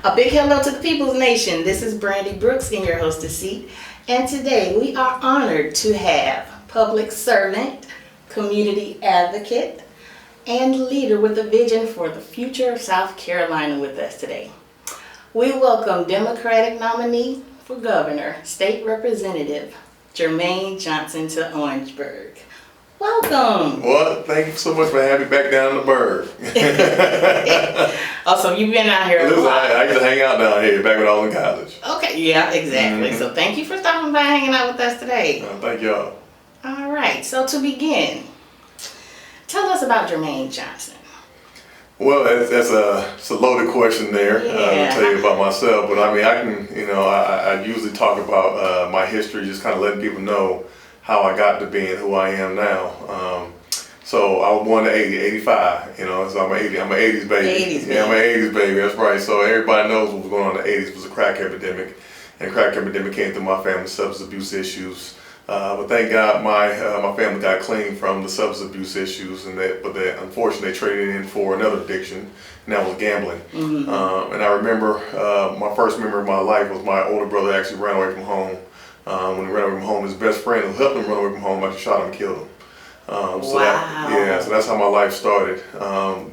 A big hello to the People's Nation. This is Brandi Brooks in your hostess seat. And today we are honored to have public servant, community advocate, and leader with a vision for the future of South Carolina with us today. We welcome Democratic nominee for governor, State Representative Jermaine Johnson to Orangeburg. Welcome. Well, thank you so much for having me back down in the burg. Oh, so you've been out here a Listen, lot. I used to hang out down here back when I was in college. Okay, yeah, exactly. Mm-hmm. So thank you for stopping by hanging out with us today. Thank y'all. All right, so to begin, tell us about Jermaine Johnson. Well, it's a loaded question there to tell you about myself, but I mean, I can, I usually talk about my history, just kind of letting people know how I got to being who I am now. So I was born in 85, so I'm an 80s baby. 80s Yeah, I'm an 80s baby, that's right. So everybody knows what was going on in the 80s was a crack epidemic, and the crack epidemic came through my family, substance abuse issues. But thank God my family got clean from the substance abuse issues, but unfortunately they traded in for another addiction, and that was gambling. Mm-hmm. And I remember my first memory of my life was my older brother actually ran away from home. When he ran away from home, his best friend who helped him run away from home actually shot him and killed him. So that's how my life started.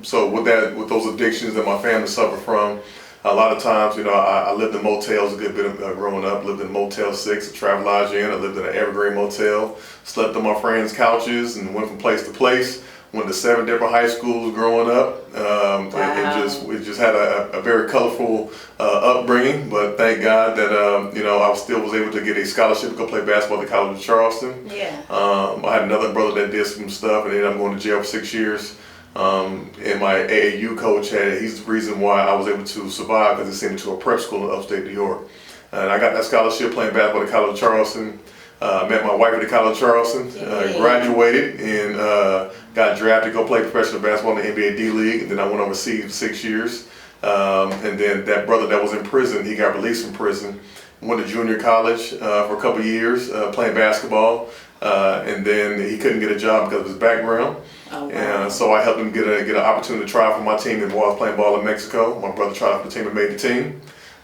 So with those addictions that my family suffered from, a lot of times, I lived in motels a good bit of growing up. Lived in Motel 6 at Travelodge Inn. I lived in an Evergreen motel. Slept on my friends' couches and went from place to place. Went to 7 different high schools growing up. It just had a very colorful upbringing. But thank God that I still was able to get a scholarship to go play basketball at the College of Charleston. Yeah. I had another brother that did some stuff and ended up going to jail for 6 years. And my AAU coach he's the reason why I was able to survive, because he sent me to a prep school in upstate New York. And I got that scholarship playing basketball at the College of Charleston. Met my wife at the College of Charleston, graduated, and got drafted to go play professional basketball in the NBA D-League. And then I went overseas for 6 years. And then that brother that was in prison, he got released from prison. Went to junior college for a couple years playing basketball. And then he couldn't get a job because of his background. Oh, wow. And so I helped him get an opportunity to try out for my team while I was playing ball in Mexico. My brother tried out for the team and made the team.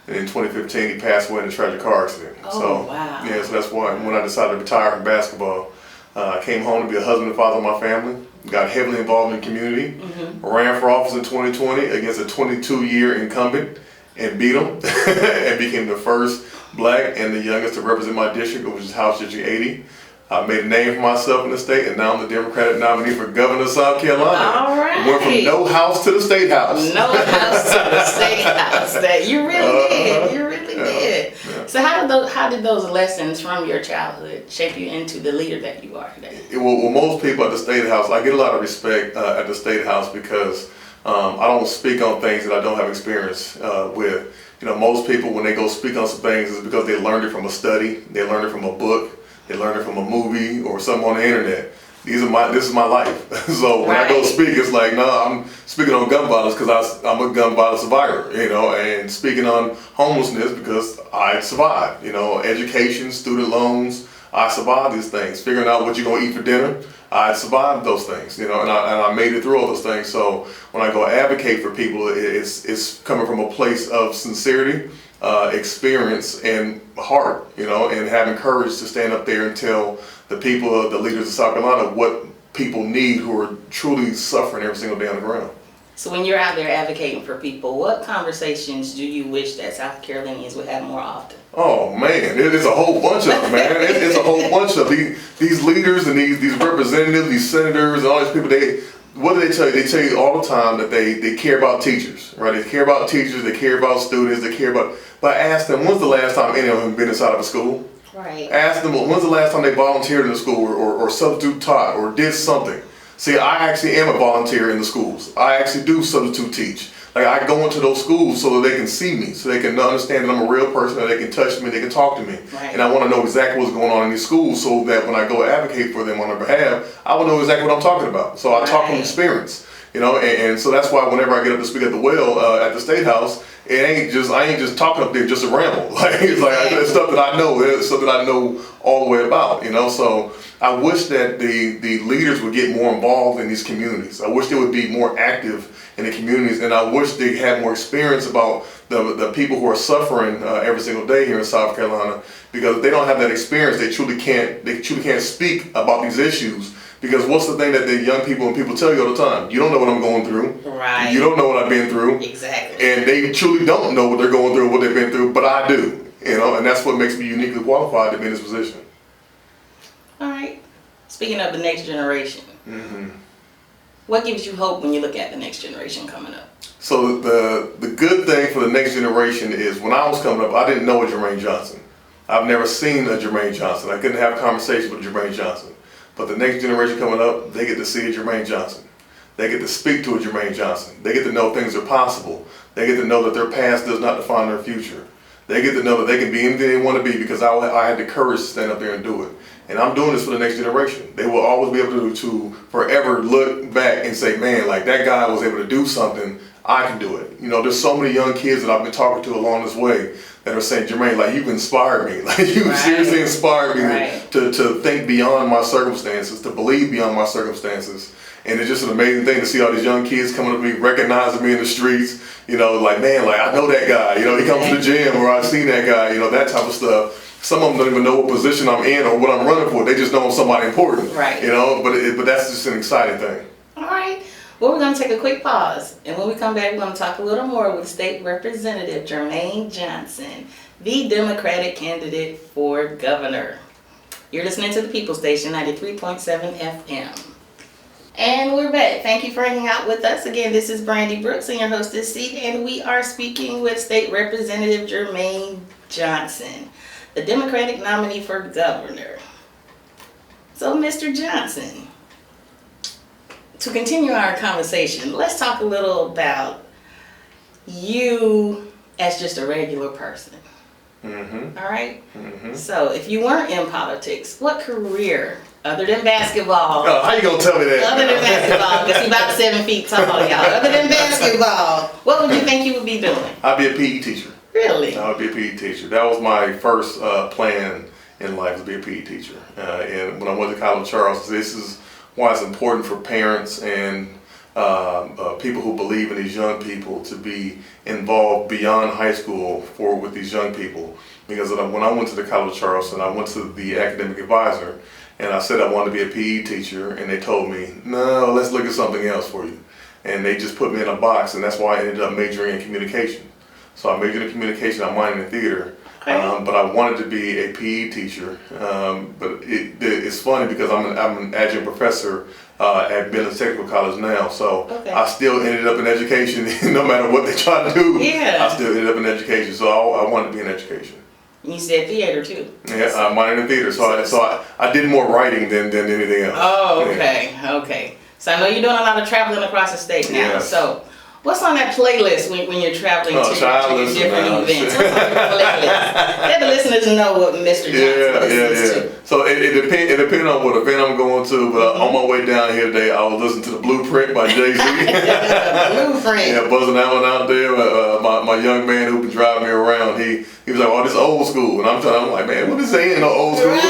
And in 2015, he passed away in a tragic car accident. Oh, wow. Yeah, so that's why when I decided to retire from basketball, I came home to be a husband and father of my family, got heavily involved in the community, ran for office in 2020 against a 22-year incumbent and beat him, and became the first black and the youngest to represent my district, which is House District 80. I made a name for myself in the state, and now I'm the Democratic nominee for governor of South Carolina. All right. Went from no house to the state house. No house to the state house. That you really did. You really did. Yeah. So how did those lessons from your childhood shape you into the leader that you are today? Well, most people at the state house, I get a lot of respect at the state house because I don't speak on things that I don't have experience with. Most people, when they go speak on some things, it's because they learned it from a study, they learned it from a book, they learned it from a movie or something on the internet. This is my life. So when I go speak, it's like, no, I'm speaking on gun violence because I'm a gun violence survivor, and speaking on homelessness because I survived, education, student loans, I survived these things. Figuring out what you're going to eat for dinner, I survived those things, and I made it through all those things. So when I go advocate for people, it's coming from a place of sincerity, experience, and heart, and having courage to stand up there and tell the people, the leaders of South Carolina, what people need who are truly suffering every single day on the ground. So when you're out there advocating for people, what conversations do you wish that South Carolinians would have more often? Oh man, there's a whole bunch of them, man. It's a whole bunch of these leaders and these representatives, these senators, and all these people. What do they tell you? They tell you all the time that they care about teachers, right? They care about teachers, they care about students, they care about. But ask them, when's the last time any of them have been inside of a school? Right. Ask them, when's the last time they volunteered in the school or substitute taught or did something? See, I actually am a volunteer in the schools. I actually do substitute teach. Like, I go into those schools so that they can see me, so they can understand that I'm a real person, that they can touch me, they can talk to me. Right. And I want to know exactly what's going on in these schools so that when I go advocate for them on their behalf, I will know exactly what I'm talking about. So I talk from experience, and so that's why whenever I get up to speak at the well at the State House, I ain't just talking up there just to ramble. Like, it's stuff that I know. It's stuff that I know all the way about, So I wish that the leaders would get more involved in these communities. I wish they would be more active in the communities, and I wish they had more experience about the people who are suffering every single day here in South Carolina, because if they don't have that experience, they truly can't speak about these issues. Because what's the thing that the young people and people tell you all the time? You don't know what I'm going through. Right. You don't know what I've been through. Exactly. And they truly don't know what they're going through, what they've been through, but I do. You know, and that's what makes me uniquely qualified to be in this position. All right. Speaking of the next generation, Mm-hmm. what gives you hope when you look at the next generation coming up? So the good thing for the next generation is when I was coming up, I didn't know a Jermaine Johnson. I've never seen a Jermaine Johnson. I couldn't have a conversation with Jermaine Johnson. But the next generation coming up, they get to see a Jermaine Johnson. They get to speak to a Jermaine Johnson. They get to know things are possible. They get to know that their past does not define their future. They get to know that they can be anything they want to be because I had the courage to stand up there and do it. And I'm doing this for the next generation. They will always be able to forever look back and say, man, like that guy was able to do something, I can do it. You know, there's so many young kids that I've been talking to along this way that are saying, Jermaine, like you've inspired me. Like you seriously inspired me to think beyond my circumstances, to believe beyond my circumstances. And it's just an amazing thing to see all these young kids coming up to me, recognizing me in the streets, you know, like, man, like I know that guy, you know, he comes to the gym or I've seen that guy, you know, that type of stuff. Some of them don't even know what position I'm in or what I'm running for. They just know I'm somebody important, Right. You know, but that's just an exciting thing. All right. Well, we're going to take a quick pause. And when we come back, we're going to talk a little more with State Representative Jermaine Johnson, the Democratic candidate for governor. You're listening to the People Station, 93.7 FM. And we're back. Thank you for hanging out with us. Again, this is Brandi Brooks in your hostess seat, and we are speaking with State Representative Jermaine Johnson, the Democratic nominee for governor. So, Mr. Johnson, to continue our conversation, let's talk a little about you as just a regular person. Mm-hmm. All right? Mm-hmm. So, if you weren't in politics, what career, other than basketball? Oh, how you gonna tell me that? Other than basketball, because he's about 7 feet tall, y'all. Other than basketball, what would you think you would be doing? I'd be a PE teacher. Really? I would be a PE teacher. That was my first plan in life, to be a PE teacher. And when I went to College of Charles, this is why it's important for parents and people who believe in these young people to be involved beyond high school with these young people. Because when I went to the College of Charleston, I went to the academic advisor and I said I wanted to be a PE teacher, and they told me, no, let's look at something else for you. And they just put me in a box, and that's why I ended up majoring in communication. So I majored in communication, I minored in theater. Okay. But I wanted to be a PE teacher. But it's funny because I'm an adjunct professor at Billings Technical College now. So I still ended up in education, no matter what they try to do. Yeah. I still ended up in education. So I wanted to be in education. You said theater too. Yeah, I minored in theater. So I did more writing than anything else. Oh, okay, okay. So I know you're doing a lot of traveling across the state now. Yes. So what's on that playlist when you're traveling to different events? What's on your playlist? Let the listeners know what Mr. Johnson listens to. So it depends on what event I'm going to, but on my way down here today, I was listening to The Blueprint by Jay-Z. Blueprint. Yeah, buzzing that one out there. My young man who been driving me around, he was like, oh, this old school. And I'm like, man, what is saying no old school? Right.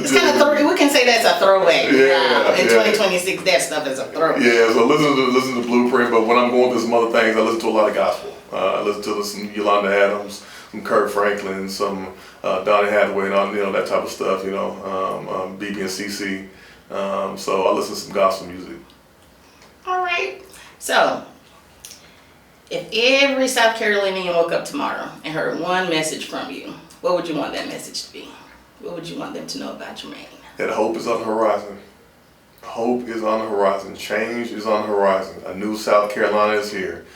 It's kind of we can say that's a throwback. In 2026, that stuff is a throwback. Yeah, so listen to Blueprint, but when I'm going through some other things, I listen to a lot of gospel. I listen to some Yolanda Adams, some Kirk Franklin, some Donny Hathaway, and all, that type of stuff, BB and CC. So I listen to some gospel music. All right. So, if every South Carolinian woke up tomorrow and heard one message from you, what would you want that message to be? What would you want them to know about Jermaine? That hope is on the horizon. Hope is on the horizon. Change is on the horizon. A new South Carolina is here.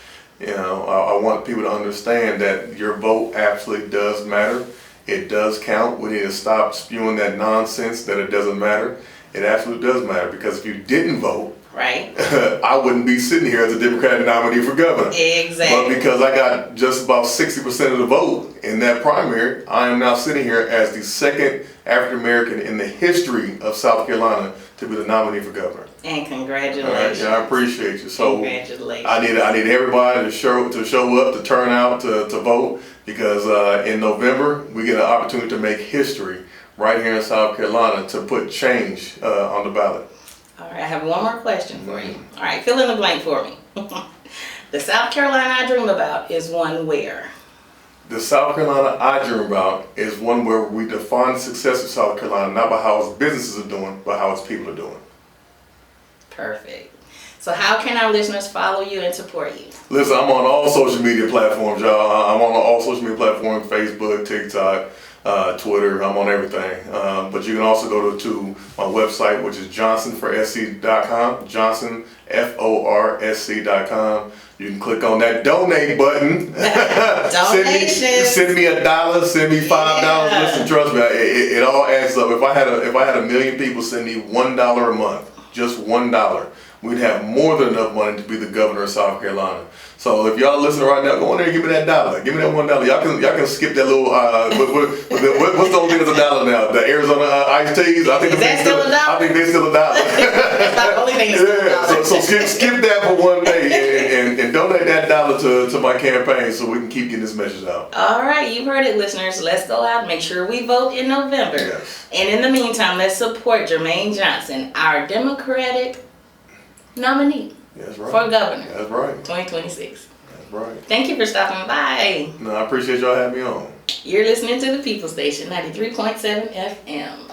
I want people to understand that your vote absolutely does matter. It does count. We need to stop spewing that nonsense that it doesn't matter. It absolutely does matter, because if you didn't vote, right, I wouldn't be sitting here as a Democratic nominee for governor. Exactly. But because I got just about 60% of the vote in that primary, I am now sitting here as the second African American in the history of South Carolina to be the nominee for governor. And congratulations. All right, I appreciate you. So congratulations. I need everybody to show up, to turn out, to vote, because in November we get an opportunity to make history right here in South Carolina to put change on the ballot. All right, I have one more question for you. All right, fill in the blank for me. The South Carolina I dream about is one where? The South Carolina I dream about is one where we define the success of South Carolina not by how its businesses are doing, but how its people are doing. Perfect. So how can our listeners follow you and support you? Listen, I'm on all social media platforms, y'all. I'm on all social media platforms, Facebook, TikTok, Twitter. I'm on everything. But you can also go to my website, which is johnsonforsc.com, johnsonforsc.com. You can click on that donate button. send me $1, send me $5. Yeah. Listen, trust me, it all adds up. If I had a million people send me $1 a month, just $1, we'd have more than enough money to be the governor of South Carolina. So if y'all listening right now, go in there and give me that $1. Give me that $1. Y'all can skip that little. What's the only thing that's $1 now? The Arizona iced teas. I think Is that still $1? I think they're still $1. That's not the only thing that's Yeah. So skip that for one day and donate that $1 to my campaign so we can keep getting this message out. All right, you've heard it, listeners. Let's go out and make sure we vote in November. Yes. And in the meantime, let's support Jermaine Johnson, our Democratic nominee That's right. for governor. That's right. 2026. That's right. Thank you for stopping by. No, I appreciate y'all having me on. You're listening to the People Station, 93.7 FM.